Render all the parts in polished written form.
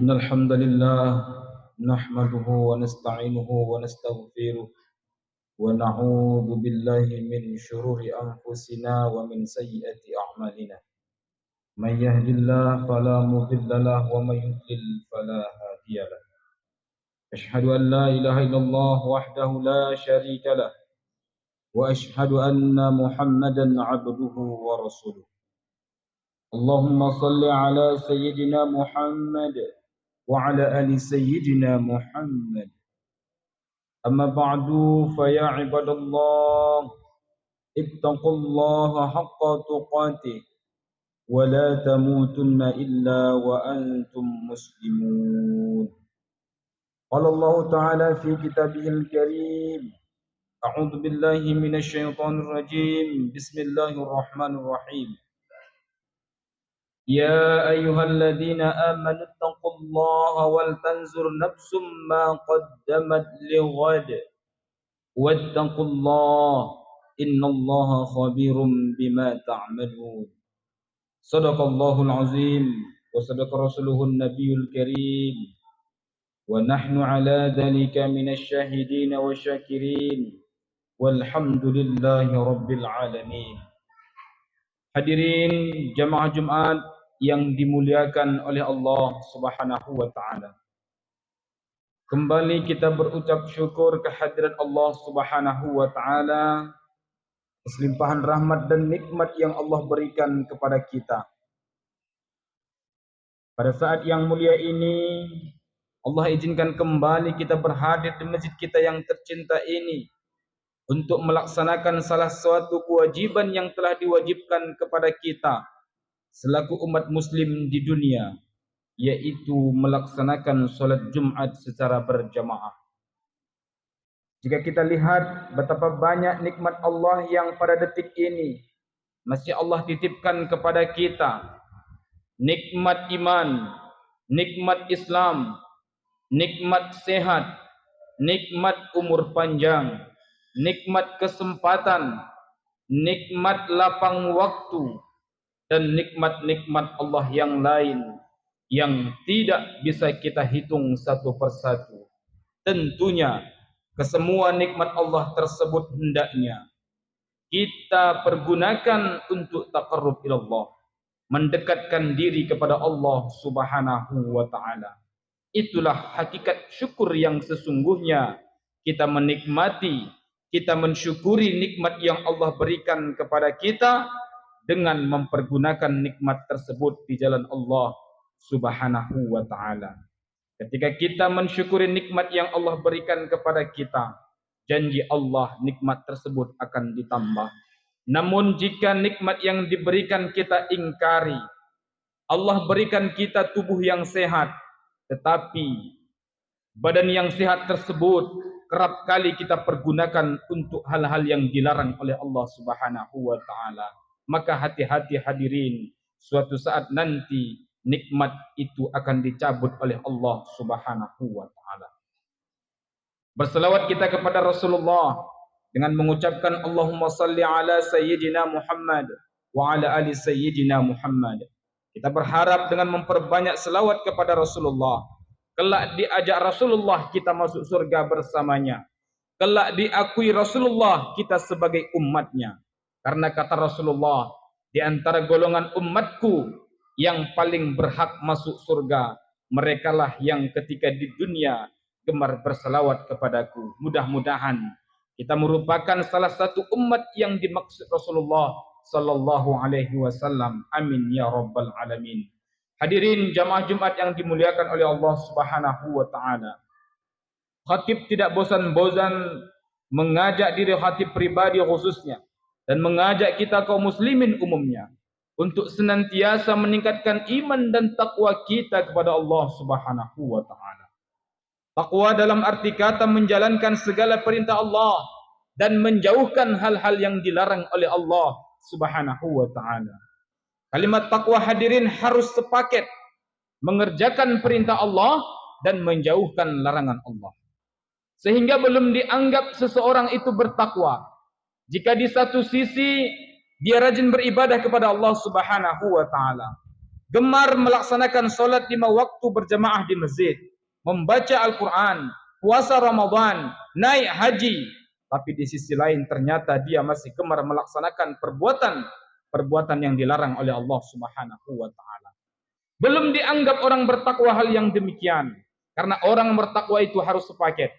إن الحمد لله نحمده ونستعينه ونستغفره ونعوذ بالله من شرور أنفسنا ومن سيئات أعمالنا. من يهد الله فلا مضل له ومن يضلل فلا هادي له. أشهد أن لا إله إلا الله وحده لا شريك له وأشهد أن محمدا عبده ورسوله. اللهم صل على سيدنا محمد وعلى آل سيدنا محمد. أما بعد فيا عباد الله اتقوا الله حق تقاته ولا تموتن إلا وأنتم مسلمون. قال الله تعالى في كتابه الكريم: أعوذ بالله من الشيطان الرجيم. بسم الله الرحمن الرحيم. يا أيها الذين آمنوا اتقوا الله ولتنظر نفس ما قدمت لغد واتقوا الله إن الله خبير بما تعملون. صدق الله العظيم وصدق رسوله النبي الكريم ونحن على ذلك من الشاهدين والشاكرين والحمد لله رب العالمين. Hadirin jamaah Jumat yang dimuliakan oleh Allah Subhanahu wa taala. Kembali kita berucap syukur kehadirat Allah Subhanahu wa taala atas limpahan rahmat dan nikmat yang Allah berikan kepada kita. Pada saat yang mulia ini Allah izinkan kembali kita berhadir di masjid kita yang tercinta ini untuk melaksanakan salah suatu kewajiban yang telah diwajibkan kepada kita selaku umat muslim di dunia, yaitu melaksanakan solat Jumat secara berjamaah. Jika kita lihat betapa banyak nikmat Allah yang pada detik ini masih Allah titipkan kepada kita, nikmat iman, nikmat Islam, nikmat sehat, nikmat umur panjang, nikmat kesempatan, nikmat lapang waktu, dan nikmat-nikmat Allah yang lain yang tidak bisa kita hitung satu persatu. Tentunya kesemua nikmat Allah tersebut hendaknya kita pergunakan untuk taqarrub ila Allah, mendekatkan diri kepada Allah Subhanahu wa taala. Itulah hakikat syukur yang sesungguhnya, kita menikmati, kita mensyukuri nikmat yang Allah berikan kepada kita dengan mempergunakan nikmat tersebut di jalan Allah Subhanahu wa taala. Ketika kita mensyukuri nikmat yang Allah berikan kepada kita, janji Allah nikmat tersebut akan ditambah. Namun jika nikmat yang diberikan kita ingkari, Allah berikan kita tubuh yang sehat, tetapi badan yang sehat tersebut kerap kali kita pergunakan untuk hal-hal yang dilarang oleh Allah Subhanahu wa taala. Maka hati-hati hadirin, suatu saat nanti nikmat itu akan dicabut oleh Allah Subhanahu wa taala. Berselawat kita kepada Rasulullah dengan mengucapkan Allahumma salli ala sayyidina Muhammad wa ala ali sayyidina Muhammad. Kita berharap dengan memperbanyak selawat kepada Rasulullah, kelak diajak Rasulullah kita masuk surga bersamanya. Kelak diakui Rasulullah kita sebagai umatnya. Karena kata Rasulullah, di antara golongan umatku yang paling berhak masuk surga, merekalah yang ketika di dunia gemar berselawat kepadaku. Mudah-mudahan kita merupakan salah satu umat yang dimaksud Rasulullah sallallahu alaihi wasallam. Amin ya rabbal alamin. Hadirin jamaah Jumat yang dimuliakan oleh Allah Subhanahu wa taala. Khatib tidak bosan-bosan mengajak diri khatib pribadi khususnya dan mengajak kita kaum muslimin umumnya untuk senantiasa meningkatkan iman dan takwa kita kepada Allah Subhanahu wa taala. Takwa dalam arti kata menjalankan segala perintah Allah dan menjauhkan hal-hal yang dilarang oleh Allah Subhanahu wa taala. Kalimat takwa hadirin harus sepaket, mengerjakan perintah Allah dan menjauhkan larangan Allah. Sehingga belum dianggap seseorang itu bertakwa jika di satu sisi dia rajin beribadah kepada Allah Subhanahu wa taala, gemar melaksanakan solat 5 waktu berjamaah di masjid, membaca Al-Quran, puasa Ramadan, naik haji, tapi di sisi lain ternyata dia masih gemar melaksanakan perbuatan yang dilarang oleh Allah Subhanahu wa taala. Belum dianggap orang bertakwa hal yang demikian, karena orang bertakwa itu harus sepaket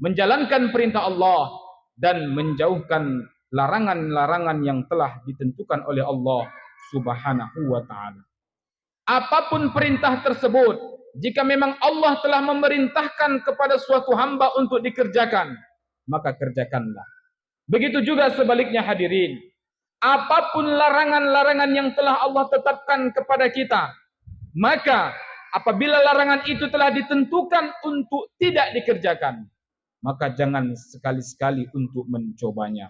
menjalankan perintah Allah dan menjauhkan larangan-larangan yang telah ditentukan oleh Allah Subhanahu wa taala. Apapun perintah tersebut, jika memang Allah telah memerintahkan kepada suatu hamba untuk dikerjakan, maka kerjakanlah. Begitu juga sebaliknya hadirin. Apapun larangan-larangan yang telah Allah tetapkan kepada kita, maka apabila larangan itu telah ditentukan untuk tidak dikerjakan, maka jangan sekali-sekali untuk mencobanya.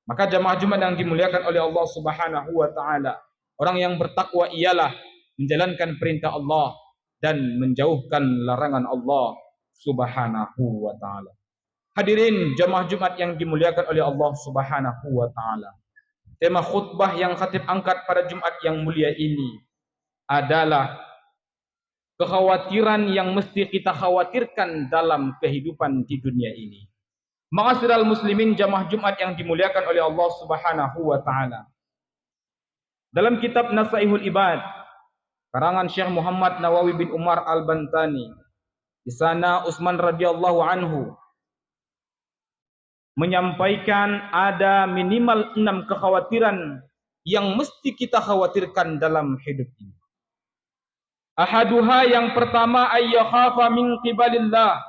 Maka jamaah Jumat yang dimuliakan oleh Allah Subhanahu wa taala, orang yang bertakwa ialah menjalankan perintah Allah dan menjauhkan larangan Allah Subhanahu wa taala. Hadirin jamaah Jumat yang dimuliakan oleh Allah Subhanahu wa taala. Tema khutbah yang khatib angkat pada Jumat yang mulia ini adalah kekhawatiran yang mesti kita khawatirkan dalam kehidupan di dunia ini. Ma'asyiral muslimin jamaah Jumat yang dimuliakan oleh Allah Subhanahu wa taala. Dalam kitab Nasaihul Ibad karangan Syekh Muhammad Nawawi bin Umar Al-Bantani, di sana Utsman radhiyallahu anhu menyampaikan ada minimal 6 kekhawatiran yang mesti kita khawatirkan dalam hidup ini. Ahaduha, yang pertama, ayyakhafa min qibalillah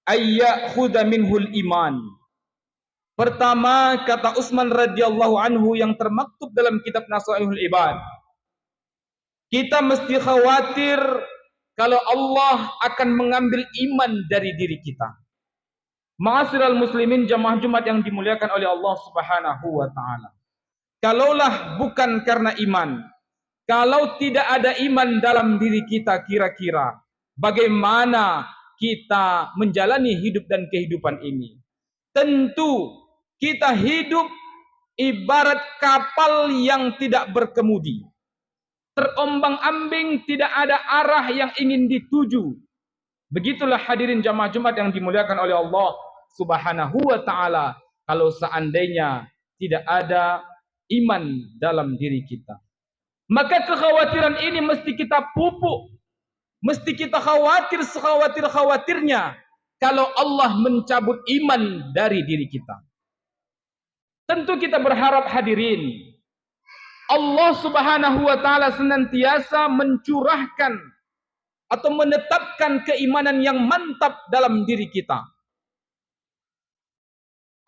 ayyakhudha minhul iman. Pertama, kata Utsman radhiyallahu anhu yang termaktub dalam kitab Nasaihul Ibad, kita mesti khawatir kalau Allah akan mengambil iman dari diri kita. Ma'asyiral muslimin jamaah Jumat yang dimuliakan oleh Allah Subhanahu wa taala. Kalaulah bukan karena iman, kalau tidak ada iman dalam diri kita, kira-kira bagaimana kita menjalani hidup dan kehidupan ini? Tentu kita hidup ibarat kapal yang tidak berkemudi, terombang-ambing, tidak ada arah yang ingin dituju. Begitulah hadirin jamaah Jumat yang dimuliakan oleh Allah Subhanahu wa taala, kalau seandainya tidak ada iman dalam diri kita. Maka kekhawatiran ini mesti kita pupuk, mesti kita khawatir sekhawatir-khawatirnya kalau Allah mencabut iman dari diri kita. Tentu kita berharap hadirin, Allah Subhanahu wa taala senantiasa mencurahkan atau menetapkan keimanan yang mantap dalam diri kita.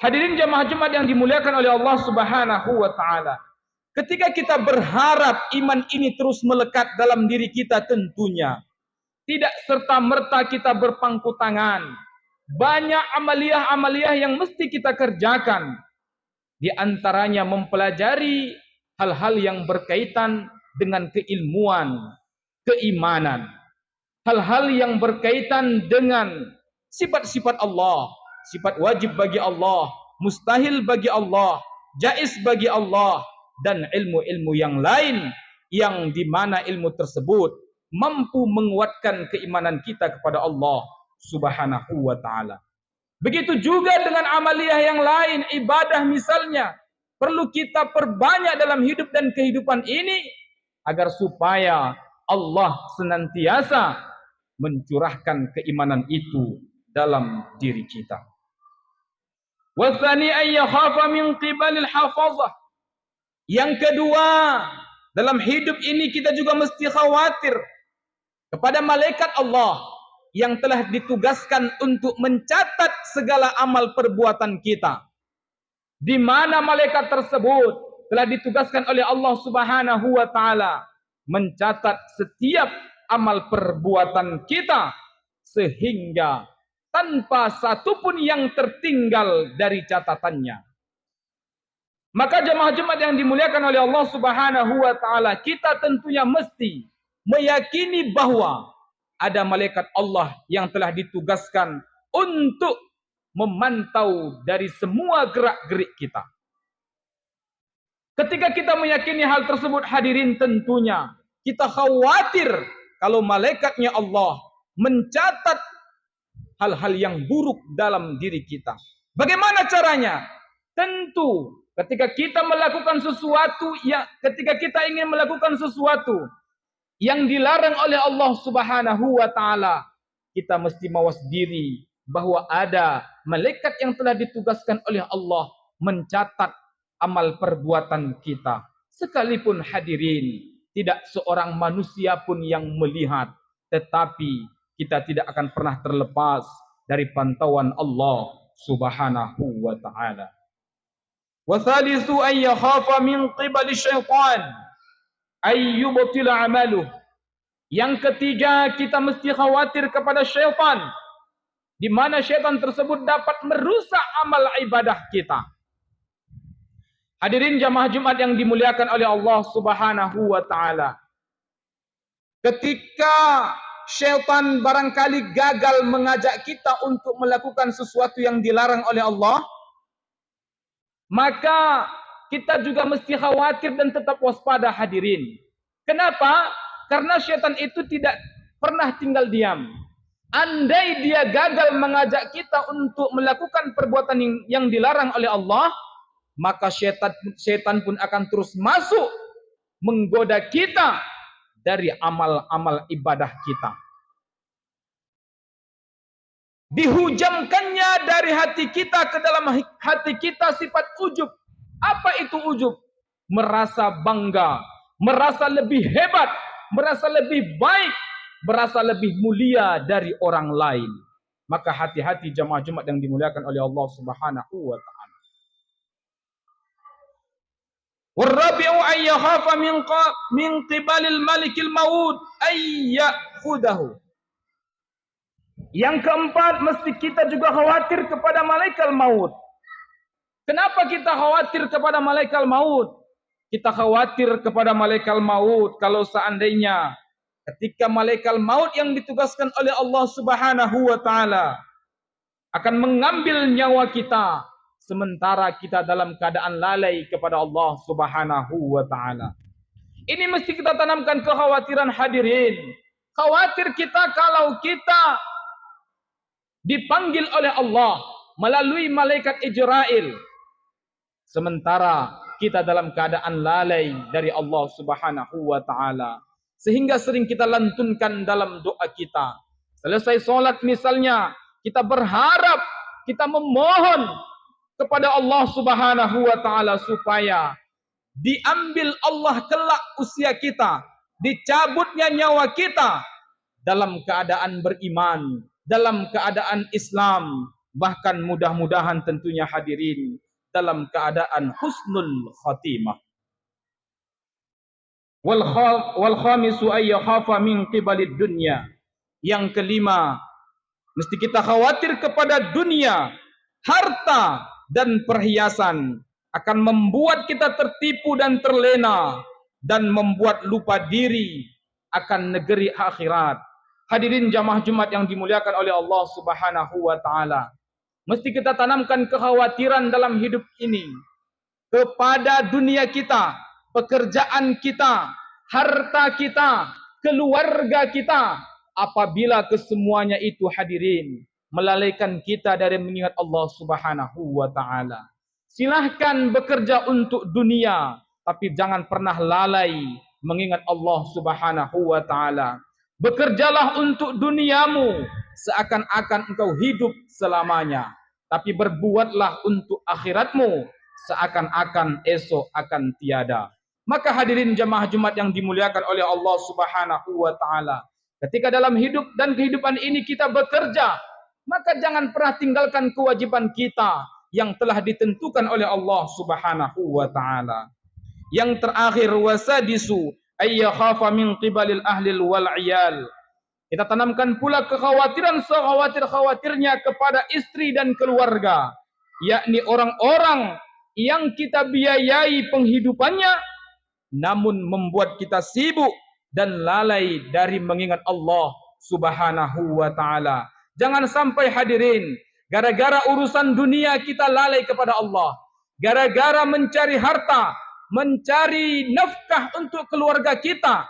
Hadirin jamaah Jumat yang dimuliakan oleh Allah Subhanahu wa taala, ketika kita berharap iman ini terus melekat dalam diri kita, tentunya tidak serta-merta kita berpangku tangan. Banyak amaliyah-amaliyah yang mesti kita kerjakan. Di antaranya mempelajari hal-hal yang berkaitan dengan keilmuan, keimanan. Hal-hal yang berkaitan dengan sifat-sifat Allah, sifat wajib bagi Allah, mustahil bagi Allah, jaiz bagi Allah, dan ilmu-ilmu yang lain yang dimana ilmu tersebut mampu menguatkan keimanan kita kepada Allah Subhanahu wa taala. Begitu juga dengan amaliyah yang lain, ibadah misalnya, perlu kita perbanyak dalam hidup dan kehidupan ini agar supaya Allah senantiasa mencurahkan keimanan itu dalam diri kita. Watsani ayyakhafa min qibalil hafazah. Yang kedua, dalam hidup ini kita juga mesti khawatir kepada malaikat Allah yang telah ditugaskan untuk mencatat segala amal perbuatan kita. Di mana malaikat tersebut telah ditugaskan oleh Allah Subhanahu wa taala mencatat setiap amal perbuatan kita, sehingga tanpa satu pun yang tertinggal dari catatannya. Maka jemaah Jumat yang dimuliakan oleh Allah Subhanahu wa taala, kita tentunya mesti meyakini bahwa ada malaikat Allah yang telah ditugaskan untuk memantau dari semua gerak-gerik kita. Ketika kita meyakini hal tersebut hadirin, tentunya kita khawatir kalau malaikatnya Allah mencatat hal-hal yang buruk dalam diri kita. Bagaimana caranya? Tentu ketika kita melakukan sesuatu, ketika kita ingin melakukan sesuatu yang dilarang oleh Allah Subhanahu wa taala, kita mesti mawas diri bahwa ada malaikat yang telah ditugaskan oleh Allah mencatat amal perbuatan kita. Sekalipun hadirin, tidak seorang manusia pun yang melihat, tetapi kita tidak akan pernah terlepas dari pantauan Allah Subhanahu wa taala. Wa thalithu an yakhafa min qibali syaitan ay yubtila amaluh. Yang ketiga, kita mesti khawatir kepada syaitan, di mana syaitan tersebut dapat merusak amal ibadah kita. Hadirin jamaah Jumat yang dimuliakan oleh Allah Subhanahu wa taala. Ketika syaitan barangkali gagal mengajak kita untuk melakukan sesuatu yang dilarang oleh Allah, maka kita juga mesti khawatir dan tetap waspada, hadirin. Kenapa? Karena syaitan itu tidak pernah tinggal diam. Andai dia gagal mengajak kita untuk melakukan perbuatan yang dilarang oleh Allah, maka syaitan pun akan terus masuk menggoda kita dari amal-amal ibadah kita. Dihujamkannya dari hati kita ke dalam hati kita sifat ujub. Apa itu ujub? Merasa bangga, merasa lebih hebat, merasa lebih baik, merasa lebih mulia dari orang lain. Maka hati-hati jamaah Jumat yang dimuliakan oleh Allah Subhanahu wa taala. Warabi'u an yakhafa min qibalil malikil maut ay ya'khudahu. Yang keempat, mesti kita juga khawatir kepada malaikat maut. Kenapa kita khawatir kepada malaikat maut? Kita khawatir kepada malaikat maut kalau seandainya ketika malaikat maut yang ditugaskan oleh Allah Subhanahu wa taala akan mengambil nyawa kita, sementara kita dalam keadaan lalai kepada Allah Subhanahu wa taala. Ini mesti kita tanamkan kekhawatiran, hadirin. Khawatir kita kalau kita dipanggil oleh Allah melalui malaikat Ijrail, sementara kita dalam keadaan lalai dari Allah Subhanahu wa taala, sehingga sering kita lantunkan dalam doa kita. Selesai solat misalnya, kita berharap, kita memohon kepada Allah Subhanahu wa taala supaya diambil Allah kelak usia kita, dicabutnya nyawa kita dalam keadaan beriman, dalam keadaan Islam, bahkan mudah-mudahan tentunya hadirin dalam keadaan husnul khatimah. Wal khamisu ay yakhafa min qibalid dunya. Yang kelima, mesti kita khawatir kepada dunia, harta dan perhiasan akan membuat kita tertipu dan terlena dan membuat lupa diri akan negeri akhirat. Hadirin jamaah Jumat yang dimuliakan oleh Allah Subhanahu wa taala, mesti kita tanamkan kekhawatiran dalam hidup ini kepada dunia kita, pekerjaan kita, harta kita, keluarga kita. Apabila kesemuanya itu, hadirin, melalaikan kita dari mengingat Allah Subhanahu wa taala. Silahkan bekerja untuk dunia, tapi jangan pernah lalai mengingat Allah Subhanahu wa taala. Bekerjalah untuk duniamu seakan-akan engkau hidup selamanya, tapi berbuatlah untuk akhiratmu seakan-akan esok akan tiada. Maka hadirin jamaah Jumat yang dimuliakan oleh Allah Subhanahu wa taala, ketika dalam hidup dan kehidupan ini kita bekerja, maka jangan pernah tinggalkan kewajiban kita yang telah ditentukan oleh Allah Subhanahu wa taala. Yang terakhir, wasadisu ay yakhafa min qibalil ahlil wal iyal. Kita tanamkan pula kekhawatiran sekhawatir-khawatirnya kepada istri dan keluarga, yakni orang-orang yang kita biayai penghidupannya namun membuat kita sibuk dan lalai dari mengingat Allah Subhanahu wa taala. Jangan sampai hadirin, gara-gara urusan dunia kita lalai kepada Allah, gara-gara mencari harta, mencari nafkah untuk keluarga kita,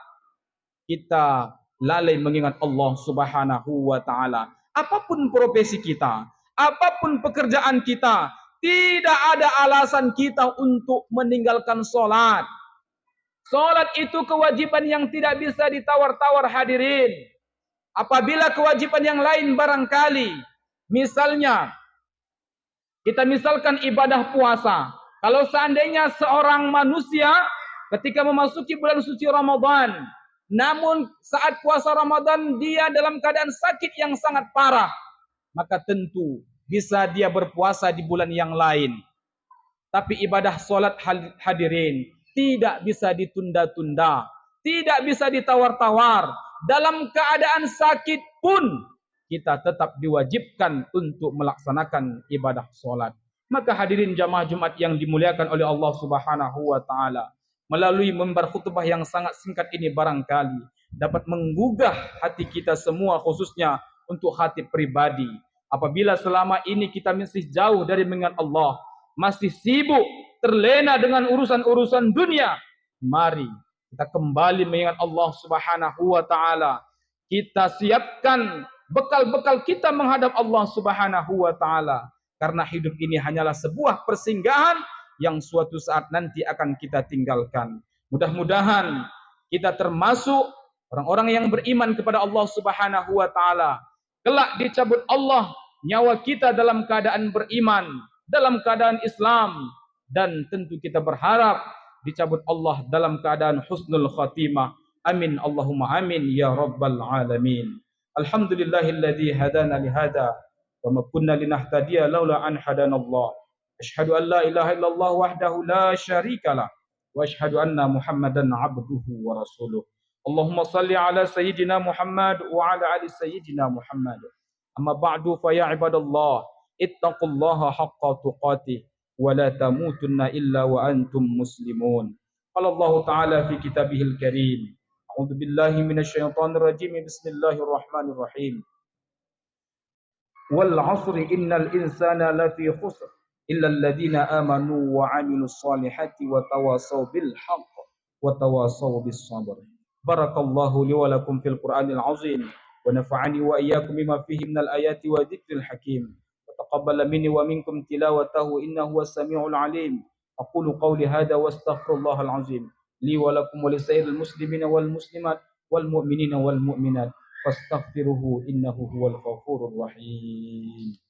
kita lalai mengingat Allah Subhanahu wa taala. Apapun profesi kita, apapun pekerjaan kita, tidak ada alasan kita untuk meninggalkan salat. Salat itu kewajiban yang tidak bisa ditawar-tawar hadirin. Apabila kewajiban yang lain barangkali, misalnya kita misalkan ibadah puasa. Kalau seandainya seorang manusia ketika memasuki bulan suci Ramadan, namun saat puasa Ramadan dia dalam keadaan sakit yang sangat parah, maka tentu bisa dia berpuasa di bulan yang lain. Tapi ibadah solat hadirin tidak bisa ditunda-tunda, tidak bisa ditawar-tawar. Dalam keadaan sakit pun kita tetap diwajibkan untuk melaksanakan ibadah solat. Maka hadirin jamaah Jumat yang dimuliakan oleh Allah Subhanahu wa taala, melalui mimbar khutbah yang sangat singkat ini barangkali dapat menggugah hati kita semua, khususnya untuk hati pribadi. Apabila selama ini kita masih jauh dari mengingat Allah, masih sibuk terlena dengan urusan-urusan dunia, mari kita kembali mengingat Allah Subhanahu wa taala. Kita siapkan bekal-bekal kita menghadap Allah Subhanahu wa taala, karena hidup ini hanyalah sebuah persinggahan yang suatu saat nanti akan kita tinggalkan. Mudah-mudahan kita termasuk orang-orang yang beriman kepada Allah Subhanahu wa taala. Kelak dicabut Allah nyawa kita dalam keadaan beriman, dalam keadaan Islam, dan tentu kita berharap dicabut Allah dalam keadaan husnul khatimah. Amin Allahumma amin ya rabbal alamin. Alhamdulillahilladzi hadana lihada wa ma kunna linahtadiya laula an hadanallah. Asyhadu an la ilaha illallah wahdahu la syarikalah wa asyhadu anna Muhammadan abduhu wa rasuluh. Allahumma salli ala sayyidina Muhammad wa ala ali sayyidina Muhammad. Amma ba'du fa ya ibadallah, ittaqullaha haqqa tuqatih wa la tamutunna illa wa antum muslimun. Qala Allah Ta'ala fi kitabihil karim. A'udzu billahi minasyaitonir rajim. Bismillahirrahmanirrahim. Wal 'asri innal insana lafi khusr illa alladhina amanu wa 'amilus solihati wa tawasaw bil haqq wa tawasaw bis sabr. Barakallahu li wa lakum fil Qur'anil 'azim. ونفعني وإياكم بما فيه من الآيات وذكر الحكيم وتقبل مني ومنكم تلاوته إنه هو السميع العليم. أقول قولي هذا واستغفر الله العظيم لي ولكم ولسائر المسلمين والمسلمات والمؤمنين والمؤمنات فاستغفروه إنه هو الغفور الرحيم.